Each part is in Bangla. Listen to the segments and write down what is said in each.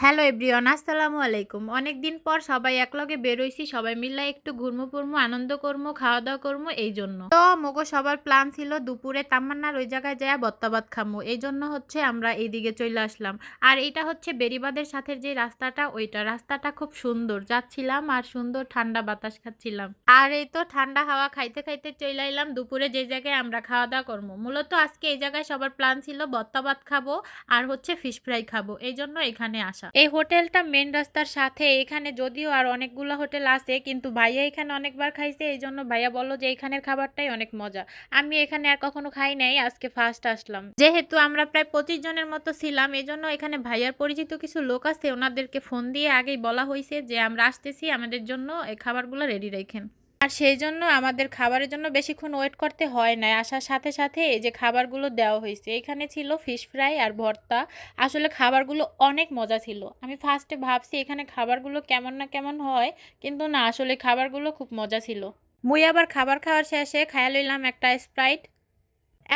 হ্যালো এভরিওয়ান, আসসালামু আলাইকুম। অনেকদিন পর সবাই একলগে বের হইছি, সবাই মিলে একটু ঘুরমু ফুরমু, আনন্দ করমু, খাওয়া দাওয়া করমু এই জন্য। তো মোগো সবার প্ল্যান ছিল দুপুরে তাম্মান্নার ওই জায়গায় যায়া ভর্তা ভাত খামু। এই জন্য হচ্ছে আমরা এইদিকে চলে আসলাম। আর এটা হচ্ছে বেরিবাদের সাথে যে রাস্তাটা, ওইটা রাস্তাটা খুব সুন্দর। যাচ্ছিলাম আর সুন্দর ঠান্ডা বাতাস খাচ্ছিলাম। আর এই তো ঠান্ডা হাওয়া খাইতে খাইতে চলে আইলাম দুপুরে যে জায়গায় আমরা খাওয়া দাওয়া করবো। মূলত আজকে এই জায়গায় সবার প্ল্যান ছিল ভর্তা ভাত খাবো আর হচ্ছে ফিশ ফ্রাই খাবো, এই জন্য এখানে আসা। এই হোটেলটা মেন রাস্তার সাথে। এখানে যদিও আর অনেকগুলো হোটেল আছে, কিন্তু ভাইয়া এখানে অনেকবার খাইছে, এই জন্য ভাইয়া বললো যে এখানের খাবারটাই অনেক মজা। আমি এখানে আর কখনো খাই নাই, আজকে ফার্স্ট আসলাম। যেহেতু আমরা প্রায় 25 জনের মতো ছিলাম, এই জন্য এখানে ভাইয়ার পরিচিত কিছু লোক আছে, ওনাদেরকে ফোন দিয়ে আগেই বলা হয়েছে যে আমরা আসতেছি, আমাদের জন্য এই খাবারগুলো রেডি রাখেন। আর সেই জন্য আমাদের খাবারের জন্য বেশিক্ষণ ওয়েট করতে হয় না, আসার সাথে সাথে এই যে খাবারগুলো দেওয়া হয়েছে। এখানে ছিল ফিশ ফ্রাই আর ভর্তা। আসলে খাবারগুলো অনেক মজা ছিল। আমি ফার্স্টে ভাবছি এখানে খাবারগুলো কেমন না কেমন হয়, কিন্তু না, আসলে খাবারগুলো খুব মজা ছিল। মুই আবার খাবার খাওয়ার শেষে খায়া লইলাম একটা স্প্রাইট।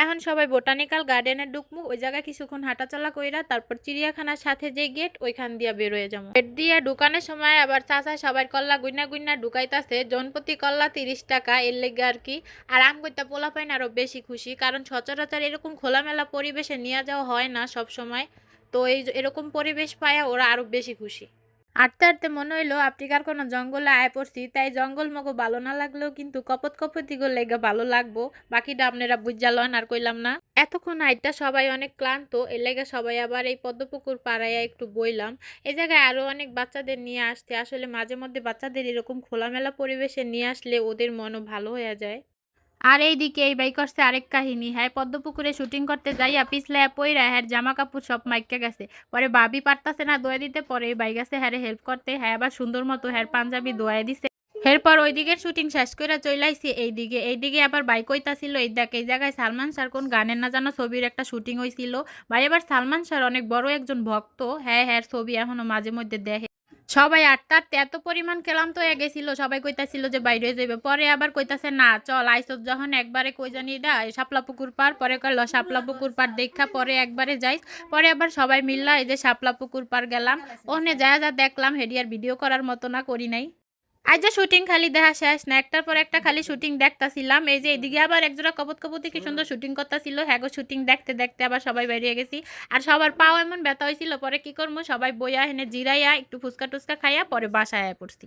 এখন সবাই বোটানিক্যাল গার্ডেনে ঢুকমু, ওই জায়গায় কিছুক্ষণ হাঁটাচলা কইরা তারপর চিড়িয়াখানার সাথে যে গেট, ওইখান দিয়া বেরোয় যাবো। গেট দিয়া ঢুকানোর সময় আবার চাচা সবাই কল্লা গুইনা গুইনা ঢুকাইতাছে, জনপ্রতি কল্লা 30 টাকা, এর লেগে আর কি। আর আম কইতা পোলা পাইন আরো বেশি খুশি, কারণ সচরাচর এরকম খোলামেলা পরিবেশে নিয়ে যাওয়া হয় না সব সময়। তো এই এরকম পরিবেশ পায়া ওরা আরো বেশি খুশি। হাঁটতে হাঁটতে মনে হইলো আফ্রিকার কোনো জঙ্গলে আয় পড়ছি, তাই জঙ্গল মগো ভালো না লাগলেও কিন্তু কপত কপতি লেগে ভালো লাগবো। বাকিটা আপনারা বুঝা লন, আর কইলাম না। এতক্ষণ হাইটটা সবাই অনেক ক্লান্ত, এর লেগে সবাই আবার এই পদ্মপুকুর পাড়ায় একটু বইলাম। এই জায়গায় আরো অনেক বাচ্চাদের নিয়ে আসতে, আসলে মাঝে মধ্যে বাচ্চাদের এরকম খোলামেলা পরিবেশে নিয়ে আসলে ওদের মনও ভালো হয়ে যায়। আর এইদিকে এই বাই করছে আরেক কাহিনী। হ্যাঁ, পদ্মপুকুরে শুটিং করতে যাইয়া পিছলাইয়া পইরা হ্যার জামা কাপড় সব মাইক্কা গেছে। পরে ভাবি পারতাছে না ধোয়া দিতে, পরে এই বাই গেছে হ্যারে হেল্প করতে। হ্যাঁ, আবার সুন্দর মতো হ্যার পাঞ্জাবি ধোয়াই দিছে। এরপর ওই দিকের শুটিং শেষ করে চইলাইছি এইদিকে আবার বাইক কইতাছিল এই দেখ, এই জায়গায় সালমান শাহর কোন গানের না জানা ছবির একটা শুটিং হইছিল। ভাই, আবার সালমান শাহর অনেক বড় একজন ভক্ত। হ্যাঁ, হ্যার ছবি এখনো মাঝে মধ্যে দেখে। সবাই আটটা আটতে এত পরিমাণ ক্লান্ত হয়ে গেছিল, সবাই কইতাছিল যে বাইরে যাইবে, পরে আবার কইতাছে না চল আইসত যখন একবারে কই জানি না শাপলা পুকুর পার, পরে কইল শাপলা পুকুর পার দেখা পরে একবারে যাইস। পরে আবার সবাই মিললা এই যে শাপলা পুকুর পার গেলাম। ওখানে যা যা দেখলাম হেডিয়ার ভিডিও করার মতো না, করি নাই। আজ যে শুটিং খালি দেখা শেষ না, একটার পর একটা খালি শুটিং দেখতাছিলাম। এই যে এদিকে আবার একজোড়া কপত কপতি কি সুন্দর শুটিং করতেছিল, হ্যাঁ গো, শুটিং দেখতে দেখতে আবার সবাই বেরিয়ে গেছি। আর সবার পাও এমন ব্যথা হয়েছিল, পরে কি করবো, সবাই বইয়া হেনে জিরাইয়া একটু ফুচকা টুচকা খাইয়া পরে বাসায় আয়া পড়ছি।